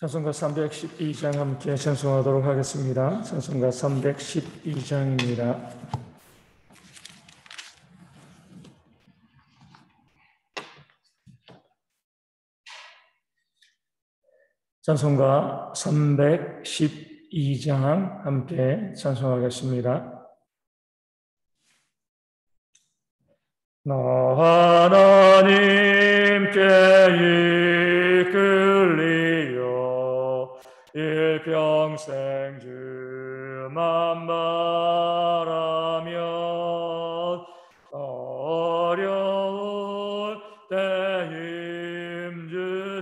찬송가 312장 함께 찬송하도록 하겠습니다. 찬송가 312장입니다. 찬송가 312장 함께 찬송하겠습니다. 나 하나님께 이끌리어 일평생 주만 바라면 어려울 때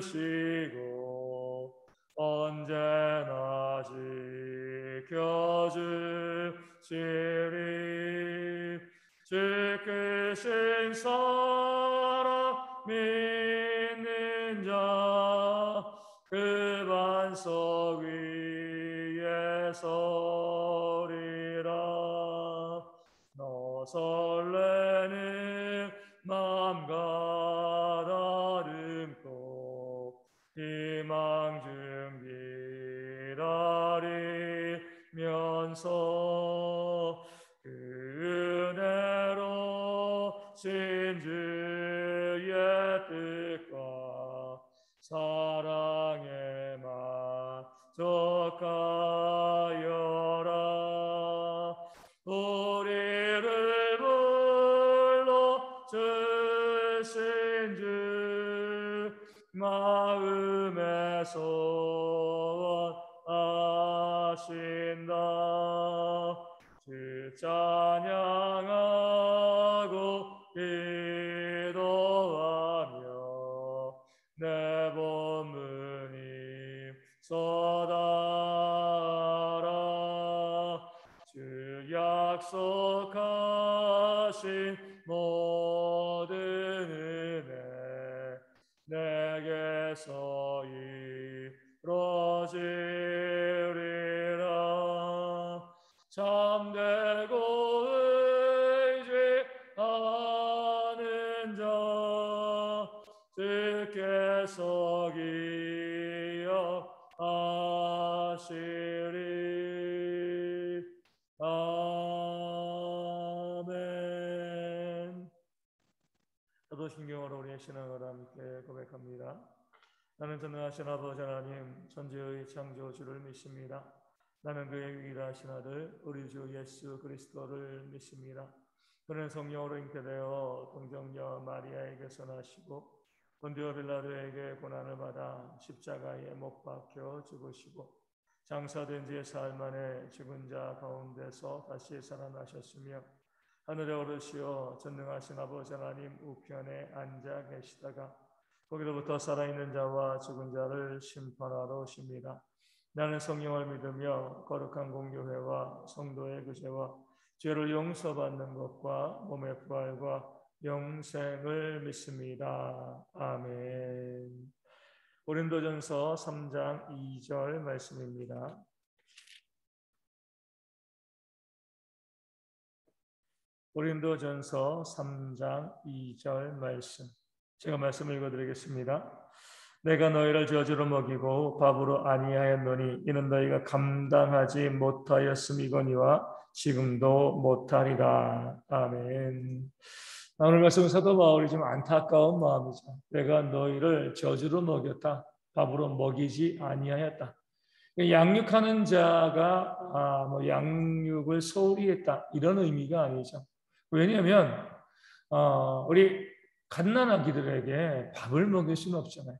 힘주시고 언제나 지켜주시리. 지키신 사랑 믿는 자 그 반석 위에 서리라. 너 설레는 맘 가다듬고 희망 중 기다리면서 그 은혜로 진주의 뜻과 사랑에 만족하여라. 우리를 불러주신 주 마음에 소원하신다. 주 찬양하고 기도하며 내 본문이 쏟아라. 주 약속하신 모든 은혜 내게서 이루어지리라. 참되고 의지하는 자 주께서 기억하시리. 아멘. 사도신경으로 우리의 신앙을 함께 고백합니다. 나는 전능하신 아버지 하나님 천지의 창조주를 믿습니다. 나는 그의 유일하신 아들 우리 주 예수 그리스도를 믿습니다. 그는 성령으로 잉태되어 동정녀 마리아에게서 나시고 본디오 빌라도에게 고난을 받아 십자가에 못 박혀 죽으시고 장사된 지 사흘 만에 죽은 자 가운데서 다시 살아나셨으며 하늘에 오르시어 전능하신 아버지 하나님 우편에 앉아 계시다가 거기로부터 살아있는 자와 죽은 자를 심판하러 오십니다. 나는 성령을 믿으며 거룩한 공교회와 성도의 구제와 죄를 용서받는 것과 몸의 부활과 영생을 믿습니다. 아멘. 고린도전서 3장 2절 말씀입니다. 고린도전서 3장 2절 말씀. 제가 말씀을 읽어드리겠습니다. 내가 너희를 저주로 먹이고 밥으로 아니하였노니 이는 너희가 감당하지 못하였음이거니와 지금도 못하리라. 아멘. 오늘 말씀은 사도 바울이 좀 안타까운 마음이죠. 내가 너희를 저주로 먹였다. 밥으로 먹이지 아니하였다. 양육하는 자가 양육을 소홀히 했다. 이런 의미가 아니죠. 왜냐하면 우리 갓난아기들에게 밥을 먹일 수는 없잖아요.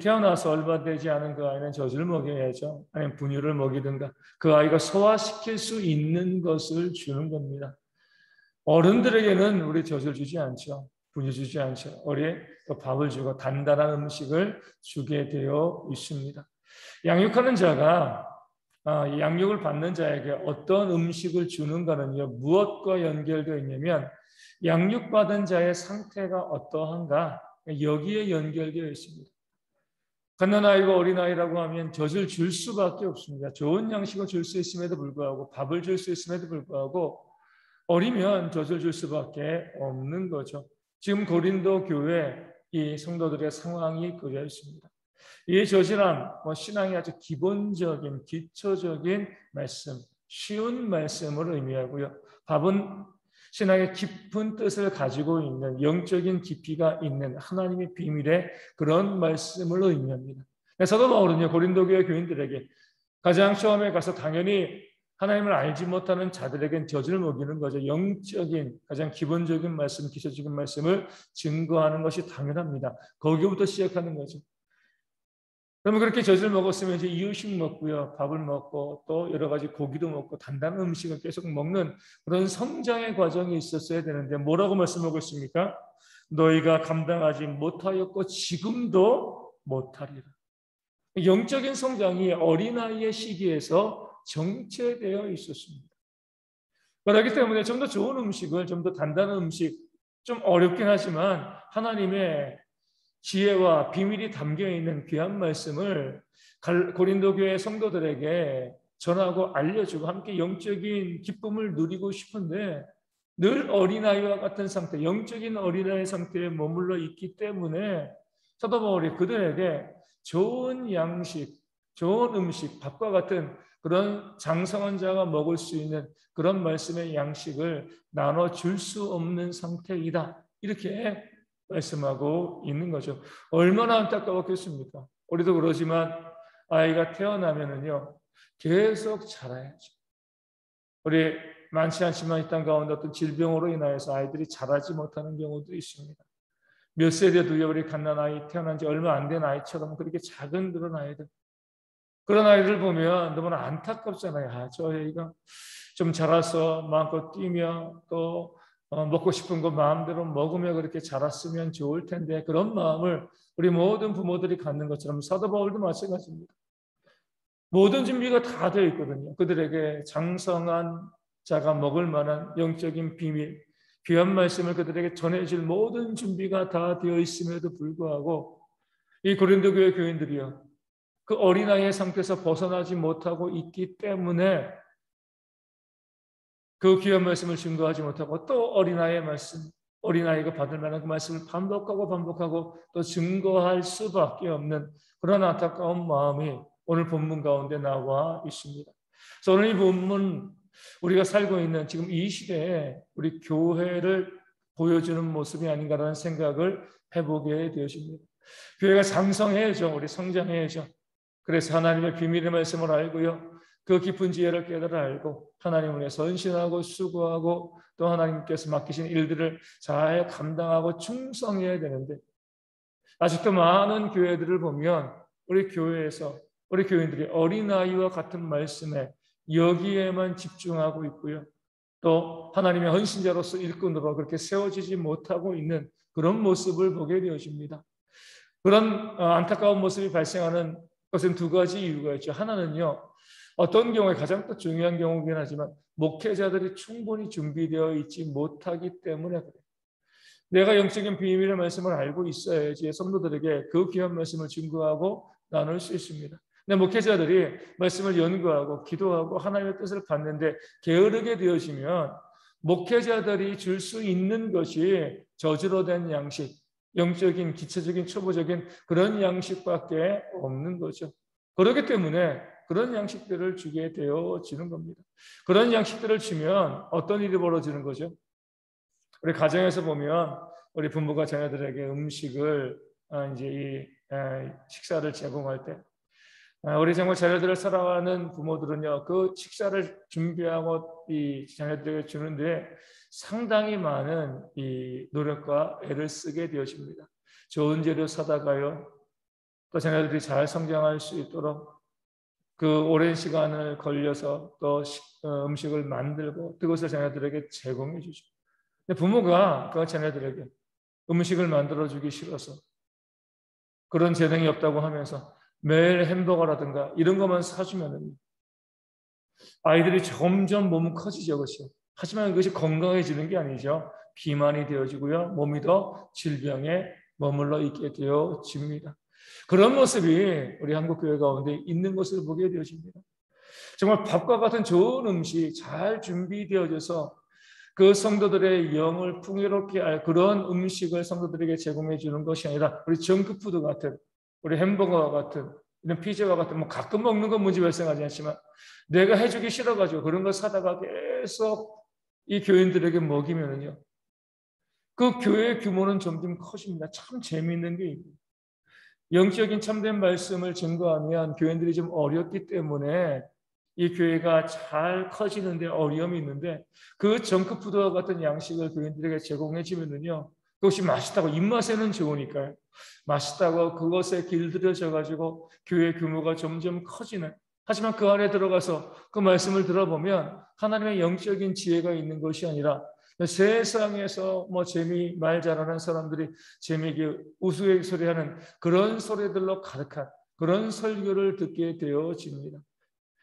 태어나서 얼마 되지 않은 그 아이는 젖을 먹여야죠. 아니면 분유를 먹이든가 그 아이가 소화시킬 수 있는 것을 주는 겁니다. 어른들에게는 우리 젖을 주지 않죠. 분유 주지 않죠. 우리 밥을 주고 단단한 음식을 주게 되어 있습니다. 양육하는 자가 양육을 받는 자에게 어떤 음식을 주는가는요, 무엇과 연결되어 있냐면 양육받은 자의 상태가 어떠한가 여기에 연결되어 있습니다. 갓난아이가 어린아이라고 하면 젖을 줄 수밖에 없습니다. 좋은 양식을 줄 수 있음에도 불구하고 밥을 줄 수 있음에도 불구하고 어리면 젖을 줄 수밖에 없는 거죠. 지금 고린도 교회 이 성도들의 상황이 그려 있습니다. 이 저지란 신앙의 아주 기본적인 기초적인 말씀, 쉬운 말씀을 의미하고요. 밥은 신앙의 깊은 뜻을 가지고 있는 영적인 깊이가 있는 하나님의 비밀의 그런 말씀을 의미합니다. 사도 바울은요, 고린도 교회 교인들에게 가장 처음에 가서 당연히 하나님을 알지 못하는 자들에겐 젖을 먹이는 거죠. 영적인 가장 기본적인 말씀, 기초적인 말씀을 증거하는 것이 당연합니다. 거기부터 시작하는 거죠. 그러면 그렇게 젖을 먹었으면 이제 이유식 먹고요, 밥을 먹고 또 여러 가지 고기도 먹고 단단한 음식을 계속 먹는 그런 성장의 과정이 있었어야 되는데 뭐라고 말씀하고 있습니까? 너희가 감당하지 못하였고 지금도 못하리라. 영적인 성장이 어린아이의 시기에서 정체되어 있었습니다. 그렇기 때문에 좀 더 좋은 음식을, 좀 더 단단한 음식, 좀 어렵긴 하지만 하나님의 지혜와 비밀이 담겨있는 귀한 말씀을 고린도 교회 성도들에게 전하고 알려주고 함께 영적인 기쁨을 누리고 싶은데 늘 어린아이와 같은 상태, 영적인 어린아이 상태에 머물러 있기 때문에 사도 바울이 그들에게 좋은 양식, 좋은 음식, 밥과 같은 그런 장성한 자가 먹을 수 있는 그런 말씀의 양식을 나눠줄 수 없는 상태이다. 이렇게 말씀하고 있는 거죠. 얼마나 안타까웠겠습니까? 우리도 그러지만 아이가 태어나면은요, 계속 자라야죠. 우리 많지 않지만 이 땅 가운데 어떤 질병으로 인하여서 아이들이 자라지 못하는 경우도 있습니다. 몇 세대 뒤에 우리 갓난아이 태어난 지 얼마 안 된 아이처럼 그렇게 작은 그런 아이들, 그런 아이들 보면 너무나 안타깝잖아요. 아, 저 애가 좀 자라서 마음껏 뛰며 또 먹고 싶은 거 마음대로 먹으며 그렇게 자랐으면 좋을 텐데 그런 마음을 우리 모든 부모들이 갖는 것처럼 사도 바울도 마찬가지입니다. 모든 준비가 다 되어 있거든요. 그들에게 장성한 자가 먹을 만한 영적인 비밀, 귀한 말씀을 그들에게 전해줄 모든 준비가 다 되어 있음에도 불구하고 이 고린도 교회 교인들이요, 그 어린아이의 상태에서 벗어나지 못하고 있기 때문에 그 귀한 말씀을 증거하지 못하고 또 어린아이의 말씀, 어린아이가 받을 만한 그 말씀을 반복하고 또 증거할 수밖에 없는 그런 안타까운 마음이 오늘 본문 가운데 나와 있습니다. 그래서 오늘 이 본문, 우리가 살고 있는 지금 이 시대에 우리 교회를 보여주는 모습이 아닌가라는 생각을 해보게 되어집니다. 교회가 장성해야죠. 우리 성장해야죠. 그래서 하나님의 비밀의 말씀을 알고요, 그 깊은 지혜를 깨달아 알고 하나님을 위해서 헌신하고 수고하고 또 하나님께서 맡기신 일들을 잘 감당하고 충성해야 되는데, 아직도 많은 교회들을 보면 우리 교회에서 우리 교인들이 어린아이와 같은 말씀에 여기에만 집중하고 있고요, 또 하나님의 헌신자로서 일꾼으로 그렇게 세워지지 못하고 있는 그런 모습을 보게 되어집니다. 그런 안타까운 모습이 발생하는 것은 두 가지 이유가 있죠. 하나는요, 어떤 경우에 가장 또 중요한 경우긴 하지만 목회자들이 충분히 준비되어 있지 못하기 때문에 그래요. 내가 영적인 비밀의 말씀을 알고 있어야지 성도들에게 그 귀한 말씀을 증거하고 나눌 수 있습니다. 근데 목회자들이 말씀을 연구하고 기도하고 하나님의 뜻을 받는데 게으르게 되어지면 목회자들이 줄 수 있는 것이 저주로 된 양식, 영적인 기초적인 초보적인 그런 양식밖에 없는 거죠. 그렇기 때문에 그런 양식들을 주게 되어지는 겁니다. 그런 양식들을 주면 어떤 일이 벌어지는 거죠? 우리 가정에서 보면 우리 부모가 자녀들에게 음식을 이제 이 식사를 제공할 때 우리 정말 자녀들을 사랑하는 부모들은요, 그 식사를 준비하고 이 자녀들에게 주는데 상당히 많은 이 노력과 애를 쓰게 되어집니다. 좋은 재료 사다가요, 또 자녀들이 잘 성장할 수 있도록 그 오랜 시간을 걸려서 또 음식을 만들고 그것을 자녀들에게 제공해 주죠. 근데 부모가 그 자녀들에게 음식을 만들어주기 싫어서 그런 재능이 없다고 하면서 매일 햄버거라든가 이런 것만 사주면 아이들이 점점 몸은 커지죠. 그렇죠? 하지만 그것이 건강해지는 게 아니죠. 비만이 되어지고요, 몸이 더 질병에 머물러 있게 되어집니다. 그런 모습이 우리 한국 교회 가운데 있는 것을 보게 되어집니다. 정말 밥과 같은 좋은 음식 잘 준비되어져서 그 성도들의 영을 풍요롭게 할 그런 음식을 성도들에게 제공해 주는 것이 아니라 우리 정크푸드 같은 우리 햄버거와 같은 이런 피자와 같은 뭐 가끔 먹는 건 문제 발생하지 않지만 내가 해주기 싫어가지고 그런 거 사다가 계속 이 교인들에게 먹이면은요, 그 교회의 규모는 점점 커집니다. 참 재미있는 게 영적인 참된 말씀을 증거하면 교인들이 좀 어렵기 때문에 이 교회가 잘 커지는데 어려움이 있는데, 그 정크푸드와 같은 양식을 교인들에게 제공해 주면은요, 그것이 맛있다고, 입맛에는 좋으니까요, 맛있다고 그것에 길들여져 가지고 교회 규모가 점점 커지는, 하지만 그 안에 들어가서 그 말씀을 들어보면 하나님의 영적인 지혜가 있는 것이 아니라 세상에서 뭐 재미 말 잘하는 사람들이 재미있게 우스갯소리하는 그런 소리들로 가득한 그런 설교를 듣게 되어집니다.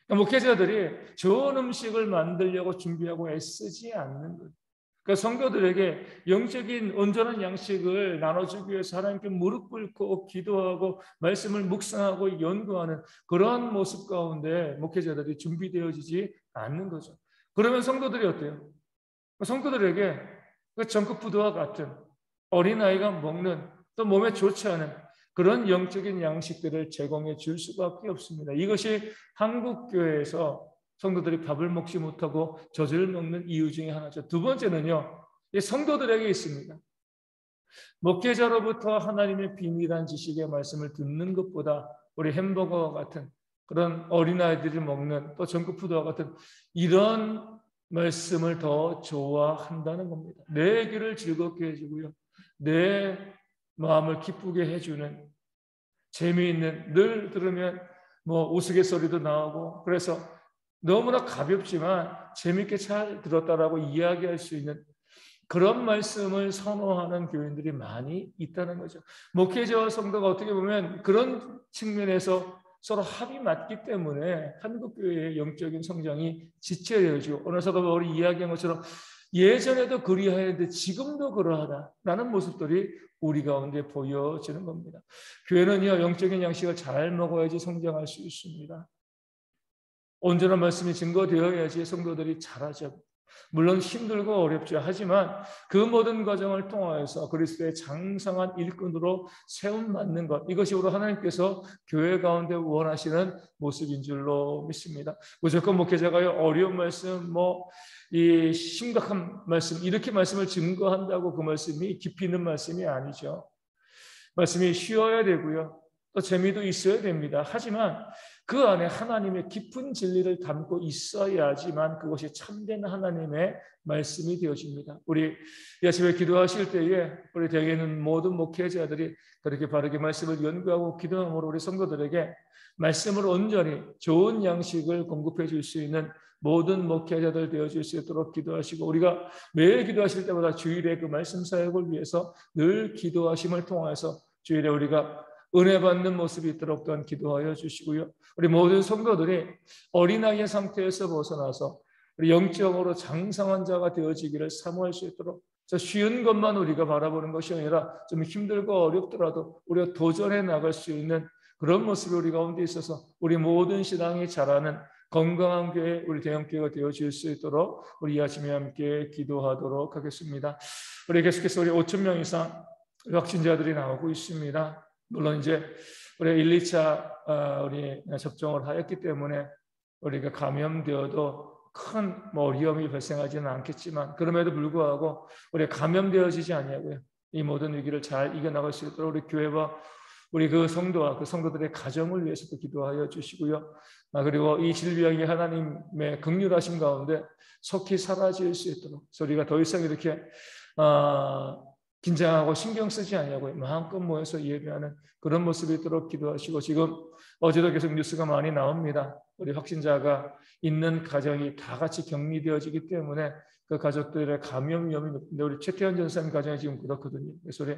목회자들이 좋은 음식을 만들려고 준비하고 애쓰지 않는 거예요. 그러니까 성도들에게 영적인 온전한 양식을 나눠주기 위해서 하나님께 무릎 꿇고 기도하고 말씀을 묵상하고 연구하는 그러한 모습 가운데 목회자들이 준비되어지지 않는 거죠. 그러면 성도들이 어때요? 성도들에게 그 정크푸드와 같은 어린아이가 먹는, 또 몸에 좋지 않은 그런 영적인 양식들을 제공해 줄 수밖에 없습니다. 이것이 한국교회에서 성도들이 밥을 먹지 못하고 젖을 먹는 이유 중에 하나죠. 두 번째는요, 성도들에게 있습니다. 목회자로부터 하나님의 비밀한 지식의 말씀을 듣는 것보다 우리 햄버거와 같은 그런 어린아이들이 먹는 또 정크푸드와 같은 이런 말씀을 더 좋아한다는 겁니다. 내 귀를 즐겁게 해주고요, 내 마음을 기쁘게 해주는, 재미있는, 늘 들으면 뭐 우스갯소리도 나오고, 그래서 너무나 가볍지만 재미있게 잘 들었다라고 이야기할 수 있는 그런 말씀을 선호하는 교인들이 많이 있다는 거죠. 목회자와 성도가 어떻게 보면 그런 측면에서 서로 합이 맞기 때문에 한국교회의 영적인 성장이 지체되어지고, 오늘 사도가 우리 이야기한 것처럼 예전에도 그리하였는데 지금도 그러하다라는 모습들이 우리 가운데 보여지는 겁니다. 교회는요, 영적인 양식을 잘 먹어야지 성장할 수 있습니다. 온전한 말씀이 증거되어야지 성도들이 자라죠. 물론 힘들고 어렵죠. 하지만 그 모든 과정을 통하여서 그리스도의 장성한 일꾼으로 세움받는 것, 이것이 우리 하나님께서 교회 가운데 원하시는 모습인 줄로 믿습니다. 무조건 목회자가요, 어려운 말씀, 이 심각한 말씀, 이렇게 말씀을 증거한다고 그 말씀이 깊이 있는 말씀이 아니죠. 말씀이 쉬워야 되고요, 또 재미도 있어야 됩니다. 하지만 그 안에 하나님의 깊은 진리를 담고 있어야지만 그것이 참된 하나님의 말씀이 되어집니다. 우리 이 아침에 기도하실 때에 우리 대개 있는 모든 목회자들이 그렇게 바르게 말씀을 연구하고 기도함으로 우리 성도들에게 말씀을 온전히 좋은 양식을 공급해 줄 수 있는 모든 목회자들 되어줄 수 있도록 기도하시고, 우리가 매일 기도하실 때마다 주일에 그 말씀 사역을 위해서 늘 기도하심을 통해서 주일에 우리가 은혜 받는 모습이 있도록 또한 기도하여 주시고요. 우리 모든 성도들이 어린아이의 상태에서 벗어나서 우리 영적으로 장성한 자가 되어지기를 사모할 수 있도록, 쉬운 것만 우리가 바라보는 것이 아니라 좀 힘들고 어렵더라도 우리가 도전해 나갈 수 있는 그런 모습이 우리 가운데 있어서 우리 모든 신앙이 자라는 건강한 교회, 우리 대형교회가 되어질 수 있도록 우리 이 아침에 함께 기도하도록 하겠습니다. 우리 계속해서 우리 5천 명 이상 확진자들이 나오고 있습니다. 물론 이제 우리 1, 2차 우리 접종을 하였기 때문에 우리가 감염되어도 큰 어려움이 발생하지는 않겠지만, 그럼에도 불구하고 우리가 감염되어지지 아니하고요, 이 모든 위기를 잘 이겨나갈 수 있도록 우리 교회와 우리 그 성도와 그 성도들의 가정을 위해서도 기도하여 주시고요. 그리고 이 질병이 하나님의 긍휼하심 가운데 속히 사라질 수 있도록, 우리가 더 이상 이렇게 긴장하고 신경 쓰지 않냐고 마음껏 모여서 예배하는 그런 모습이 있도록 기도하시고, 지금 어제도 계속 뉴스가 많이 나옵니다. 우리 확진자가 있는 가정이 다 같이 격리되어지기 때문에 그 가족들의 감염 위험이 높은데, 우리 최태현 전사님 가정이 지금 그렇거든요. 그래서 우리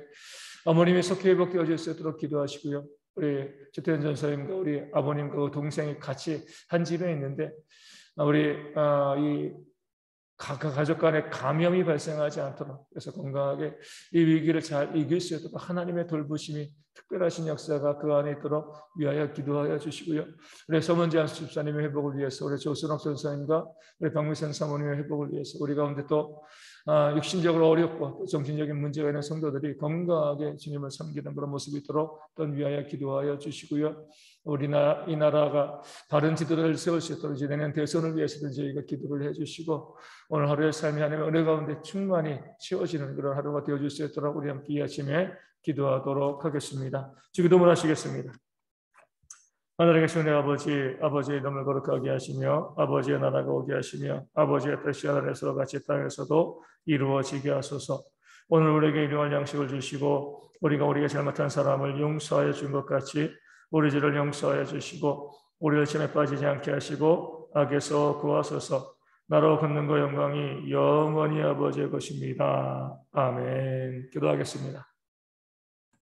어머님이 속히 회복되어질 수 있도록 기도하시고요. 우리 최태현 전사님과 우리 아버님과 그 동생이 같이 한 집에 있는데, 우리 이 가족 간에 감염이 발생하지 않도록, 그래서 건강하게 이 위기를 잘 이길 수 있도록 하나님의 돌보심이 특별하신 역사가 그 안에 있도록 위하여 기도하여 주시고요. 우리 서문재 집사님의 회복을 위해서, 우리 조순옥 전사님과 우리 박미선 사모님의 회복을 위해서, 우리 가운데 또 육신적으로 어렵고 또 정신적인 문제가 있는 성도들이 건강하게 주님을 섬기는 그런 모습이 있도록 또한 위하여 기도하여 주시고요. 우리나라 이 나라가 바른 지도를 세울 수 있도록 이제 내년 대선을 위해서도 저희가 기도를 해주시고 오늘 하루의 삶이 하나님의 은혜 가운데 충만히 채워지는 그런 하루가 되어줄 수 있도록 우리 함께 이 아침에 기도하도록 하겠습니다. 기도문 하시겠습니다. 하늘에 계신 내 아버지, 아버지의 이름을 거룩하게 하시며 아버지의 나라가 오게 하시며 아버지의 뜻이 하늘에서 같이 땅에서도 이루어지게 하소서. 오늘 우리에게 일용할 양식을 주시고 우리가 잘못한 사람을 용서하여 준 것 같이 우리 죄를 용서하여 주시고 우리를 시험에 빠지지 않게 하시고 악에서 구하소서. 나로 걷는 거 영광이 영원히 아버지의 것입니다. 아멘. 기도하겠습니다.